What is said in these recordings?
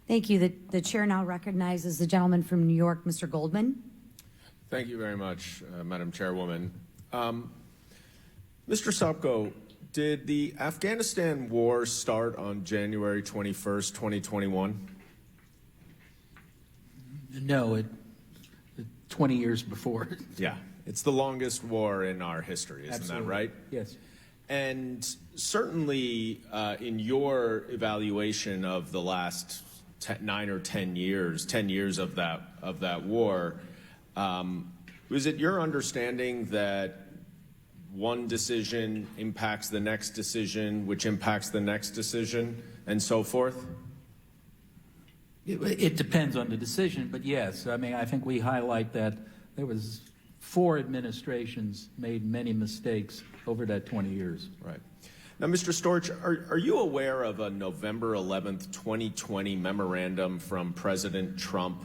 Thank you. The chair now recognizes the gentleman from New York, Mr. Goldman. Thank you very much, Madam Chairwoman. Mr. Sopko, did the Afghanistan war start on January 21st, 2021? No, 20 years before. Yeah, it's the longest war in our history, isn't Absolutely. that right? Yes. And certainly in your evaluation of the last 9 or 10 years, 10 years of that war, was it your understanding that one decision impacts the next decision, which impacts the next decision, and so forth? It depends on the decision, but yes. I mean, I think we highlight that there was 4 administrations made many mistakes over that 20 years. Right. Now, Mr. Storch, are you aware of a November 11th, 2020 memorandum from President Trump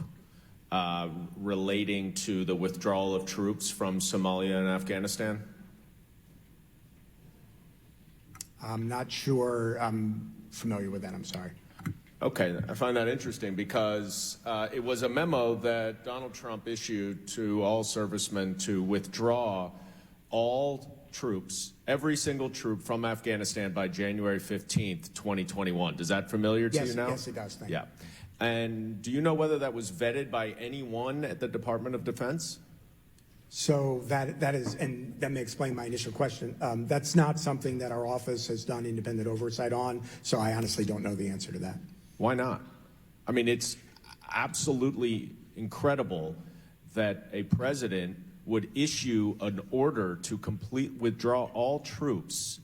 relating to the withdrawal of troops from Somalia and Afghanistan? I'm not sure I'm familiar with that. I'm sorry. Okay, I find that interesting because it was a memo that Donald Trump issued to all servicemen to withdraw all troops, every single troop from Afghanistan by January 15th, 2021. Does that familiar to you now? Yes, it does. Thank you. Yeah. And do you know whether that was vetted by anyone at the Department of Defense? So that is, and let me explain my initial question. That's not something that our office has done independent oversight on, so I honestly don't know the answer to that. Why not? I mean, it's absolutely incredible that a president would issue an order to withdraw all troops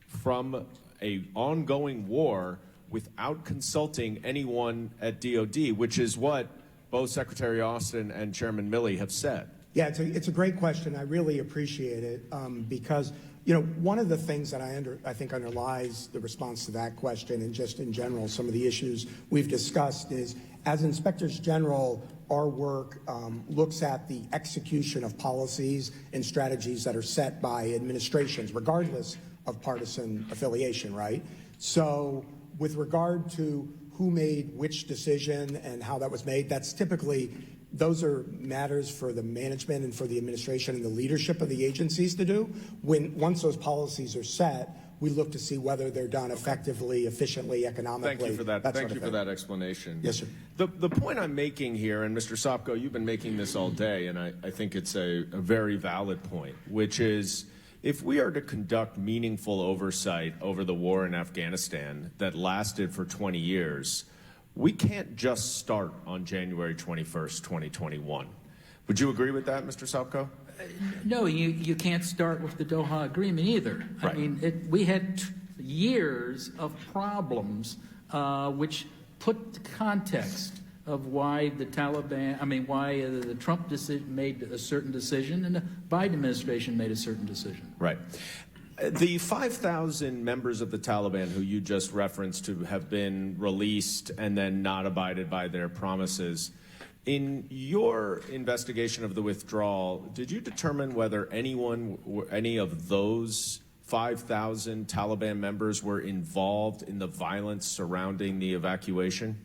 from an ongoing war without consulting anyone at DOD, which is what both Secretary Austin and Chairman Milley have said. Yeah, it's a great question. I really appreciate it because, you know, one of the things that I think underlies the response to that question and just in general some of the issues we've discussed is, as inspectors general, our work looks at the execution of policies and strategies that are set by administrations, regardless of partisan affiliation, right? So with regard to who made which decision and how that was made, that's typically, those are matters for the management and for the administration and the leadership of the agencies to do. Once those policies are set, we look to see whether they're done effectively, efficiently, economically. Thank you for that. Thank you for that explanation. Yes, sir. The point I'm making here, and Mr. Sopko, you've been making this all day, and I think it's a very valid point, which is if we are to conduct meaningful oversight over the war in Afghanistan that lasted for 20 years, we can't just start on January 21st, 2021. Would you agree with that, Mr. Sopko? No, you can't start with the Doha Agreement either. Right. I mean, we had years of problems which put the context of why the Taliban, why the Trump made a certain decision and the Biden administration made a certain decision. Right. The 5,000 members of the Taliban who you just referenced to have been released and then not abided by their promises, in your investigation of the withdrawal, did you determine whether any of those 5,000 Taliban members were involved in the violence surrounding the evacuation?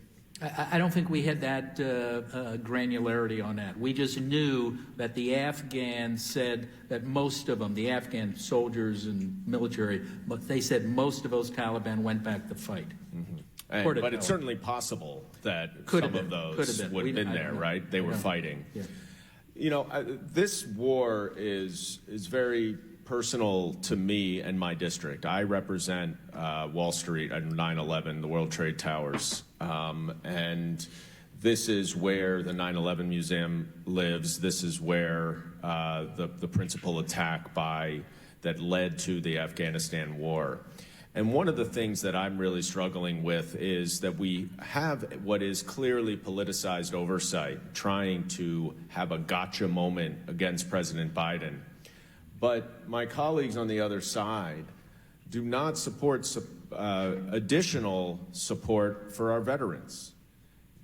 I don't think we had that granularity on that. We just knew that the Afghans said that most of them, the Afghan soldiers and military, but they said most of those Taliban went back to fight. Mm-hmm. But it's certainly possible that some of those would have been there, right? They were fighting. Yeah. You know, this war is very personal to me and my district. I represent Wall Street and 9/11, the World Trade Towers. And this is where the 9/11 Museum lives. This is where the principal attack that led to the Afghanistan war. And one of the things that I'm really struggling with is that we have what is clearly politicized oversight, trying to have a gotcha moment against President Biden. But my colleagues on the other side do not support additional support for our veterans.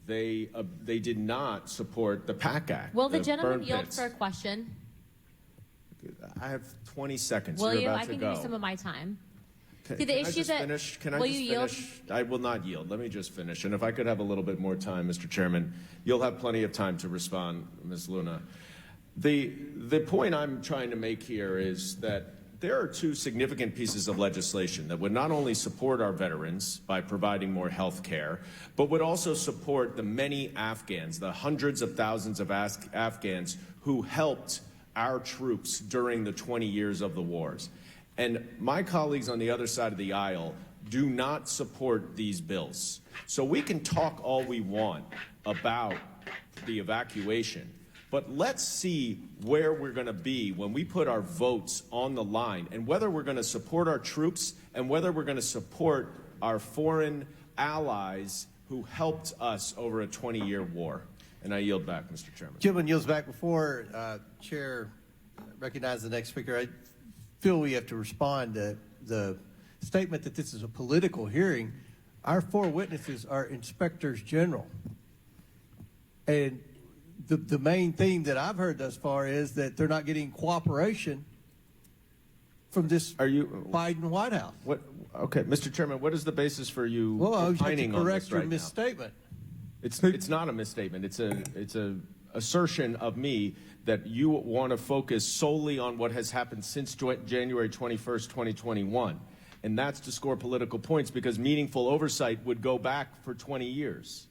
They did not support the PAC Act. Will the gentleman yield for a question? I have 20 seconds. Will You're you? about I to can go. give you some of my time. See, the issue that Can I will just you yield? finish? I will not yield. Let me just finish. And if I could have a little bit more time, Mr. Chairman, you'll have plenty of time to respond, Ms. Luna. The point I'm trying to make here is that there are two significant pieces of legislation that would not only support our veterans by providing more health care, but would also support the many Afghans, the hundreds of thousands of Afghans who helped our troops during the 20 years of the wars. And my colleagues on the other side of the aisle do not support these bills. So we can talk all we want about the evacuation, but let's see where we're going to be when we put our votes on the line, and whether we're going to support our troops and whether we're going to support our foreign allies who helped us over a 20-year war. And I yield back, Mr. Chairman. Gentleman yields back. Before Chair recognizes the next speaker, I feel we have to respond to the statement that this is a political hearing. Our four witnesses are inspectors general. And the main theme that I've heard thus far is that they're not getting cooperation from this Biden White House. What? Okay, Mr. Chairman, what is the basis for you opining on this right now? Correct your misstatement. It's not a misstatement. It's a assertion of me that you want to focus solely on what has happened since January 21st, 2021. And that's to score political points, because meaningful oversight would go back for 20 years.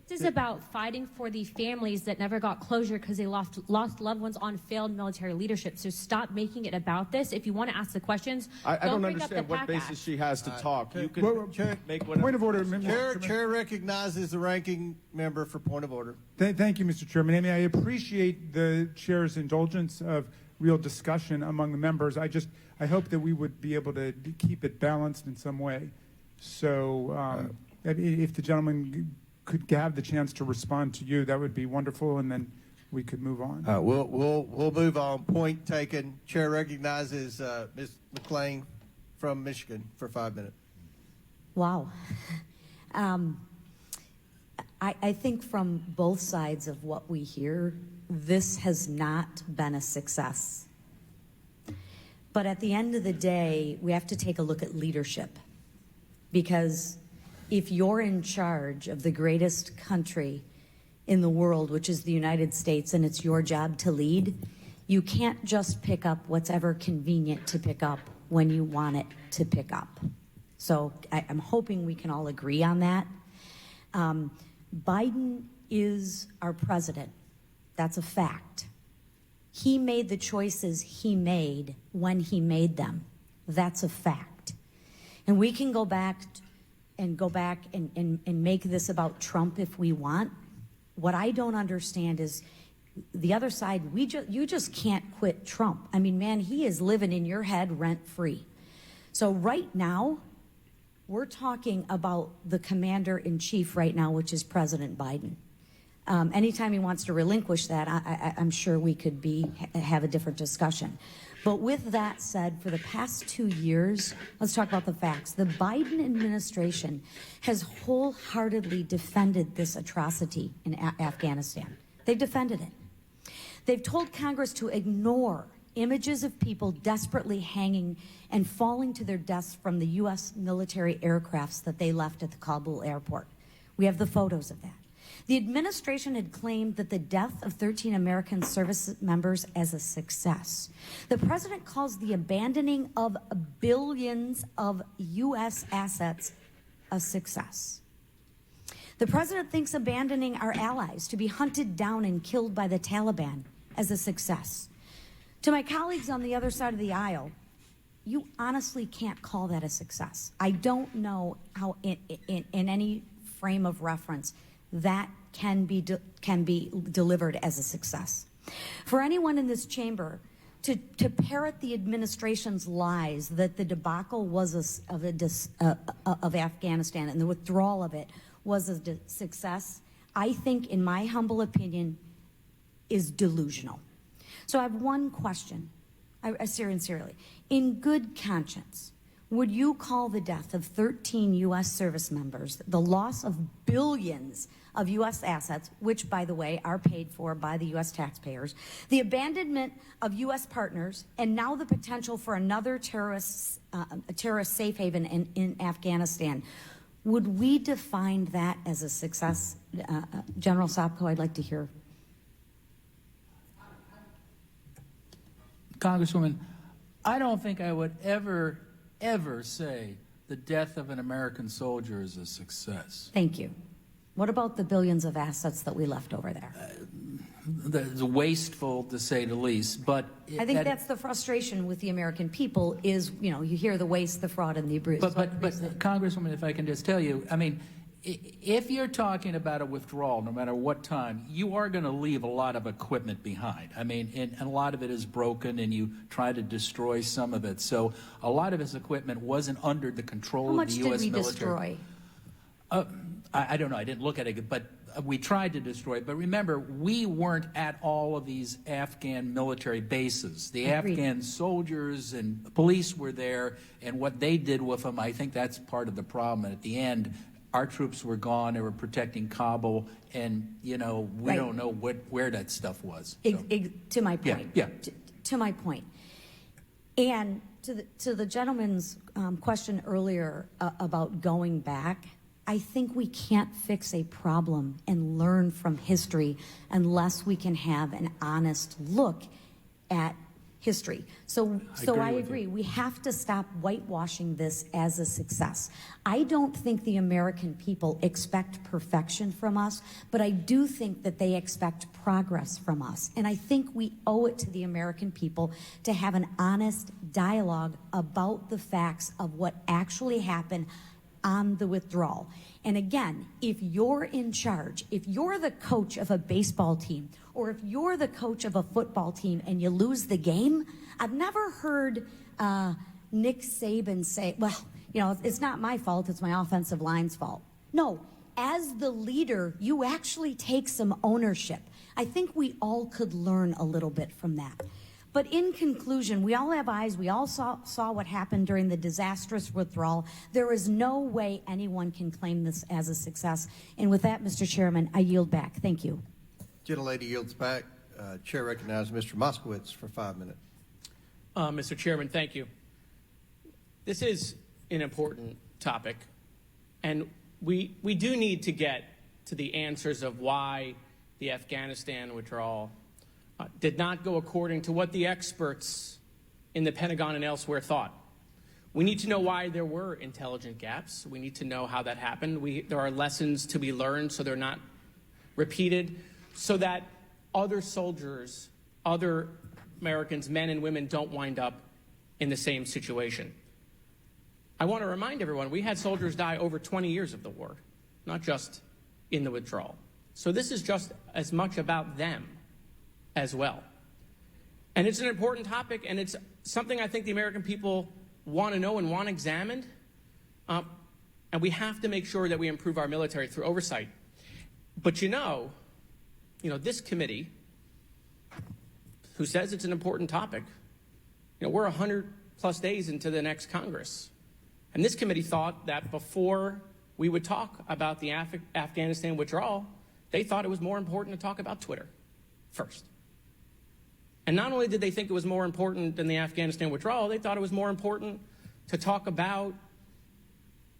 This is about fighting for the families that never got closure because they lost loved ones on failed military leadership. So stop making it about this. If you want to ask the questions, I don't bring up understand the what PAC basis Act. she has to talk. You can make Point of order. Chair recognizes the ranking member for point of order. Thank you, Mr. Chairman. I mean, I appreciate the chair's indulgence of real discussion among the members. I hope that we would be able to keep it balanced in some way. So if the gentleman could have the chance to respond to you, that would be wonderful, and then we could move on. We'll move on. Point taken. Chair recognizes Ms. McClain from Michigan for 5 minutes. Wow. I think from both sides of what we hear, this has not been a success. But at the end of the day, we have to take a look at leadership, because if you're in charge of the greatest country in the world, which is the United States, and it's your job to lead, you can't just pick up what's ever convenient to pick up when you want it to pick up. So I'm hoping we can all agree on that. Biden is our president. That's a fact. He made the choices he made when he made them. That's a fact. And we can go back and make this about Trump if we want. What I don't understand is the other side, you just can't quit Trump. I mean, man, he is living in your head rent-free. So right now, we're talking about the commander-in-chief right now, which is President Biden. Anytime he wants to relinquish that, I'm sure we could have a different discussion. But with that said, for the past 2 years, let's talk about the facts. The Biden administration has wholeheartedly defended this atrocity in Afghanistan. They've defended it. They've told Congress to ignore images of people desperately hanging and falling to their deaths from the U.S. military aircrafts that they left at the Kabul airport. We have the photos of that. The administration had claimed that the death of 13 American service members as a success. The president calls the abandoning of billions of U.S. assets a success. The president thinks abandoning our allies to be hunted down and killed by the Taliban as a success. To my colleagues on the other side of the aisle, you honestly can't call that a success. I don't know how in any frame of reference that can be delivered as a success. For anyone in this chamber to parrot the administration's lies that the debacle was of Afghanistan and the withdrawal of it was a success, I think, in my humble opinion, is delusional. So I have one question, sincerely. In good conscience, would you call the death of 13 U.S. service members, the loss of billions of U.S. assets, which, by the way, are paid for by the U.S. taxpayers, the abandonment of U.S. partners, and now the potential for another terrorist safe haven in Afghanistan, would we define that as a success? General Sopko, I'd like to hear. Congresswoman, I don't think I would ever say the death of an American soldier is a success. Thank you. What about the billions of assets that we left over there? It's wasteful, to say the least, but... I think that's the frustration with the American people is, you know, you hear the waste, the fraud, and the abuse. But Congresswoman, if I can just tell you, I mean, if you're talking about a withdrawal, no matter what time, you are going to leave a lot of equipment behind. I mean, and a lot of it is broken, and you try to destroy some of it. So a lot of his equipment wasn't under the control of the U.S. military. How much did we destroy? I don't know. I didn't look at it, but we tried to destroy it. But remember, we weren't at all of these Afghan military bases. The Afghan soldiers and police were there, and what they did with them, I think that's part of the problem. And at the end, our troops were gone. They were protecting Kabul, and, you know, we don't know where that stuff was. So. To my point. Yeah. To my point. And to the gentleman's question earlier about going back, I think we can't fix a problem and learn from history unless we can have an honest look at history. So I agree. We have to stop whitewashing this as a success. I don't think the American people expect perfection from us, but I do think that they expect progress from us. And I think we owe it to the American people to have an honest dialogue about the facts of what actually happened on the withdrawal. And again, if you're in charge, if you're the coach of a baseball team, or if you're the coach of a football team and you lose the game, I've never heard Nick Saban say, well, you know, it's not my fault, it's my offensive line's fault. No, as the leader, you actually take some ownership. I think we all could learn a little bit from that. But in conclusion, we all have eyes. We all saw what happened during the disastrous withdrawal. There is no way anyone can claim this as a success. And with that, Mr. Chairman, I yield back. Thank you. Gentlelady yields back. Chair recognizes Mr. Moskowitz for 5 minutes. Mr. Chairman, thank you. This is an important topic, and we do need to get to the answers of why the Afghanistan withdrawal did not go according to what the experts in the Pentagon and elsewhere thought. We need to know why there were intelligent gaps. We need to know how that happened. There are lessons to be learned so they're not repeated, so that other soldiers, other Americans, men and women, don't wind up in the same situation. I want to remind everyone, we had soldiers die over 20 years of the war, not just in the withdrawal. So this is just as much about them as well. And it's an important topic, and it's something I think the American people want to know and want examined. And we have to make sure that we improve our military through oversight. But you know, this committee, who says it's an important topic, we're 100+ days into the next Congress. And this committee thought that before we would talk about the Afghanistan withdrawal, they thought it was more important to talk about Twitter first. And not only did they think it was more important than the Afghanistan withdrawal, they thought it was more important to talk about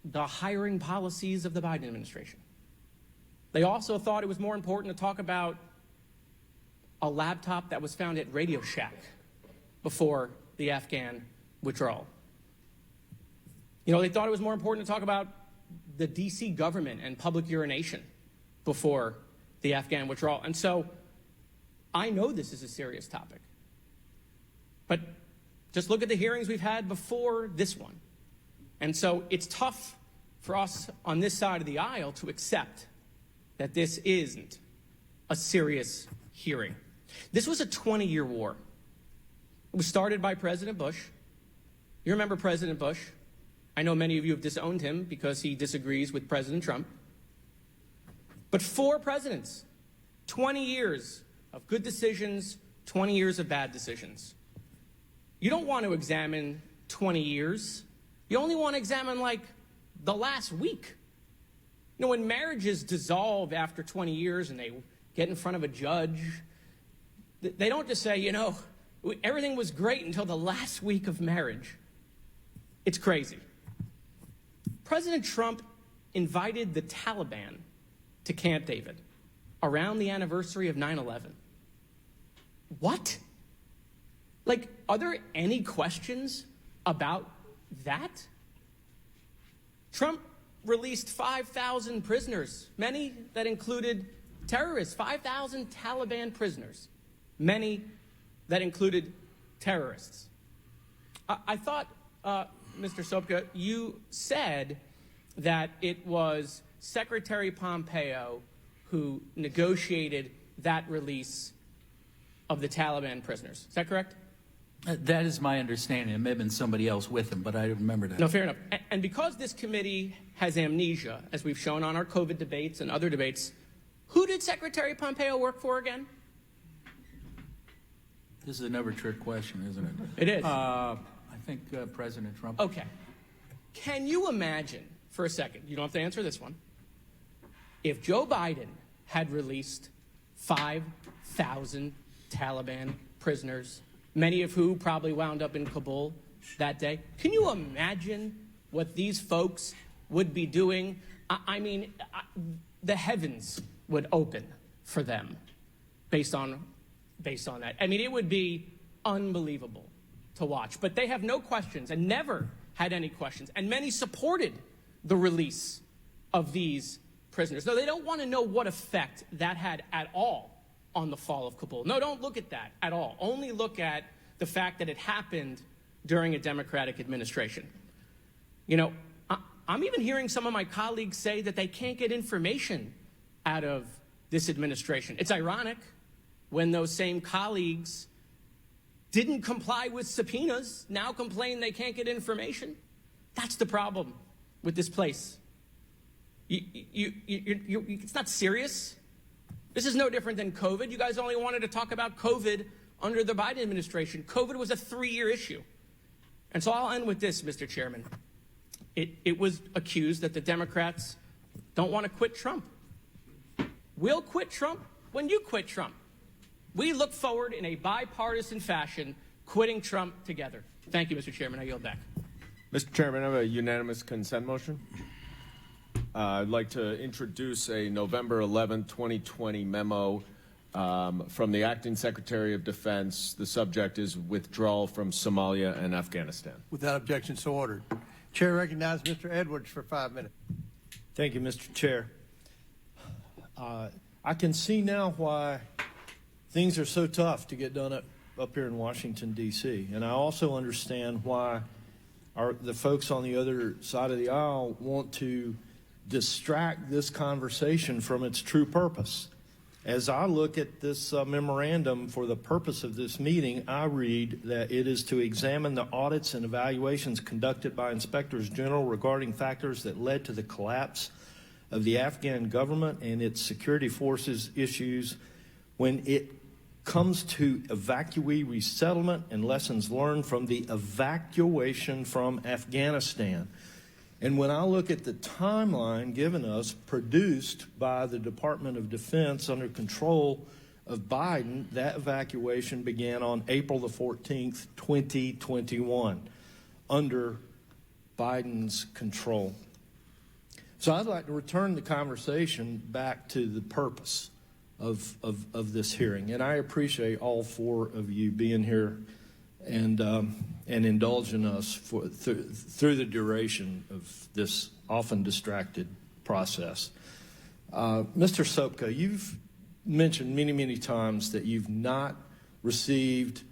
the hiring policies of the Biden administration. They also thought it was more important to talk about a laptop that was found at Radio Shack before the Afghan withdrawal. They thought it was more important to talk about the DC government and public urination before the Afghan withdrawal. And so I know this is a serious topic, but just look at the hearings we've had before this one. And so it's tough for us on this side of the aisle to accept that this isn't a serious hearing. This was a 20-year war. It was started by President Bush. You remember President Bush. I know many of you have disowned him because he disagrees with President Trump. But 4 presidents, 20 years of good decisions, 20 years of bad decisions. You don't want to examine 20 years You only want to examine, like, the last week. You know, when marriages dissolve after 20 years and they get in front of a judge, they don't just say, you know, everything was great until the last week of marriage. It's crazy. President Trump invited the Taliban to Camp David around the anniversary of 9/11. What? Like, are there any questions about that? Trump released 5,000 prisoners, many that included terrorists, 5,000 Taliban prisoners, many that included terrorists. I thought, Mr. Sopka, you said that it was Secretary Pompeo who negotiated that release of the Taliban prisoners. Is that correct? That is my understanding. It may have been somebody else with him, but I remember that. No, fair enough. And because this committee has amnesia, as we've shown on our COVID debates and other debates, who did Secretary Pompeo work for again? This is another trick question, isn't it? It is. I think President Trump. Okay. Can you imagine, for a second, you don't have to answer this one, if Joe Biden had released 5,000 Taliban prisoners, many of who probably wound up in Kabul that day? Can you imagine what these folks would be doing? I mean, the heavens would open for them based on that. I mean, it would be unbelievable to watch. But they have no questions and never had any questions. And many supported the release of these prisoners. No, they don't want to know what effect that had at all on the fall of Kabul. No, don't look at that at all. Only look at the fact that it happened during a Democratic administration. You know, I'm even hearing some of my colleagues say that they can't get information out of this administration. It's ironic when those same colleagues didn't comply with subpoenas, now complain they can't get information. That's the problem with this place. It's not serious. This is no different than COVID. You guys only wanted to talk about COVID under the Biden administration. COVID was a 3-year issue. And so I'll end with this, Mr. Chairman. It was accused that the Democrats don't want to quit Trump. We'll quit Trump when you quit Trump. We look forward in a bipartisan fashion, quitting Trump together. Thank you, Mr. Chairman. I yield back. Mr. Chairman, I have a unanimous consent motion. I'd like to introduce a November 11, 2020 memo from the Acting Secretary of Defense. The subject is withdrawal from Somalia and Afghanistan. Without objection, so ordered. Chair recognizes Mr. Edwards for 5 minutes. Thank you, Mr. Chair. I can see now why things are so tough to get done up here in Washington, D.C. And I also understand why the folks on the other side of the aisle want to distract this conversation from its true purpose. As I look at this memorandum for the purpose of this meeting, I read that it is to examine the audits and evaluations conducted by inspectors general regarding factors that led to the collapse of the Afghan government and its security forces issues when it comes to evacuee resettlement and lessons learned from the evacuation from Afghanistan. And when I look at the timeline given us, produced by the Department of Defense under control of Biden, that evacuation began on April the 14th, 2021, under Biden's control. So I'd like to return the conversation back to the purpose of this hearing. And I appreciate all 4 of you being here and indulging us through the duration of this often distracted process. Mr. Sopka, you've mentioned many, many times that you've not received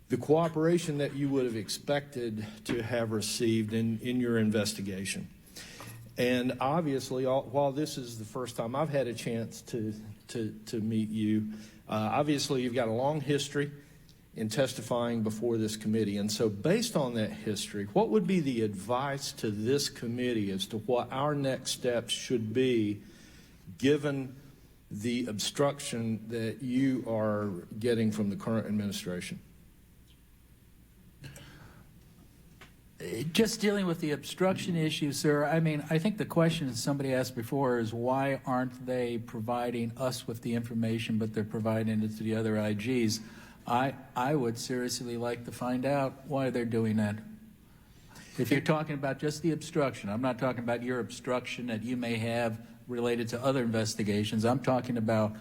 the cooperation that you would have expected to have received in your investigation. And obviously, while this is the first time I've had a chance to meet you, obviously you've got a long history in testifying before this committee. And so based on that history, what would be the advice to this committee as to what our next steps should be given the obstruction that you are getting from the current administration? Just dealing with the obstruction issue, sir, I mean, I think the question that somebody asked before is why aren't they providing us with the information, but they're providing it to the other IGs? I would seriously like to find out why they're doing that. If you're talking about just the obstruction, I'm not talking about your obstruction that you may have related to other investigations. I'm talking about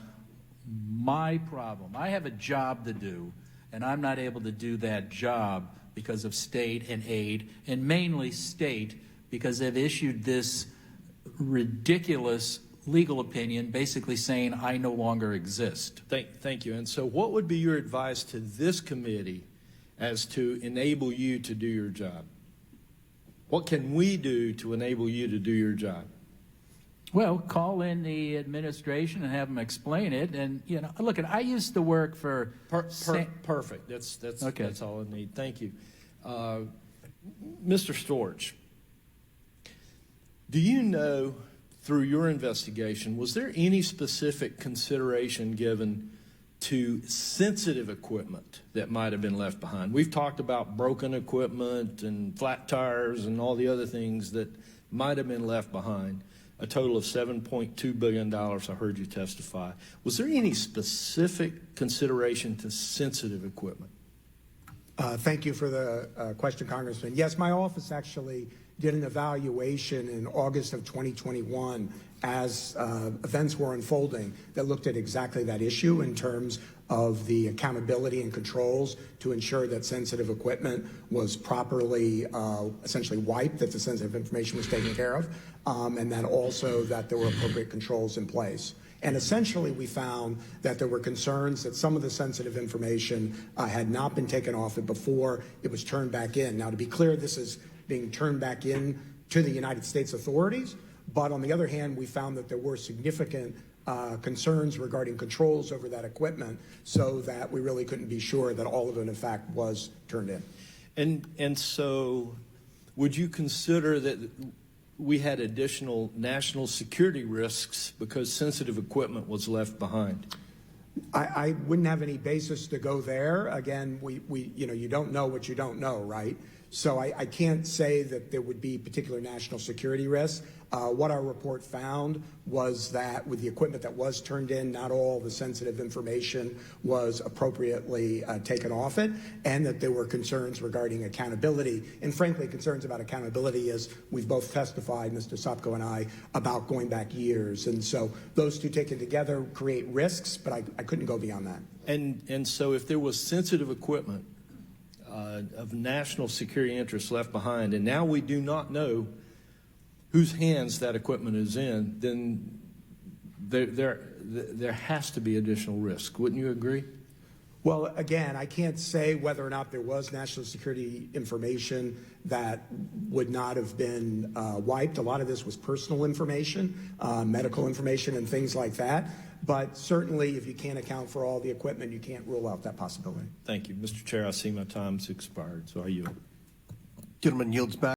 my problem. I have a job to do, and I'm not able to do that job because of state and aid, and mainly state because they've issued this ridiculous legal opinion basically saying I no longer exist. Thank you. And so what would be your advice to this committee as to enable you to do your job? What can we do to enable you to do your job? Well, call in the administration and have them explain it. And, you know, look, I used to work for... Perfect. That's okay. That's all I need. Thank you. Mr. Storch, do you know, through your investigation, was there any specific consideration given to sensitive equipment that might have been left behind? We've talked about broken equipment and flat tires and all the other things that might have been left behind. A total of $7.2 billion, I heard you testify. Was there any specific consideration to sensitive equipment? Thank you for the question, Congressman. Yes, my office actually did an evaluation in August of 2021 as events were unfolding that looked at exactly that issue in terms of the accountability and controls to ensure that sensitive equipment was properly essentially wiped, that the sensitive information was taken care of, and then also that there were appropriate controls in place. And essentially we found that there were concerns that some of the sensitive information had not been taken off it before it was turned back in. Now, to be clear, this is being turned back in to the United States authorities, but on the other hand, we found that there were significant concerns regarding controls over that equipment, so that we really couldn't be sure that all of it, in fact, was turned in. And so would you consider that we had additional national security risks because sensitive equipment was left behind? I wouldn't have any basis to go there. Again, you know, you don't know what you don't know, right? So I can't say that there would be particular national security risks. What our report found was that with the equipment that was turned in, not all the sensitive information was appropriately taken off it, and that there were concerns regarding accountability, and frankly, concerns about accountability as we've both testified, Mr. Sopko and I, about going back years. And so those two taken together create risks, but I couldn't go beyond that. And so if there was sensitive equipment of national security interest left behind, and now we do not know whose hands that equipment is in, then there has to be additional risk. Wouldn't you agree? Well, again, I can't say whether or not there was national security information that would not have been wiped. A lot of this was personal information, medical information, and things like that. But certainly, if you can't account for all the equipment, you can't rule out that possibility. Thank you. Mr. Chair, I see my time's expired, so I yield. Gentleman yields back.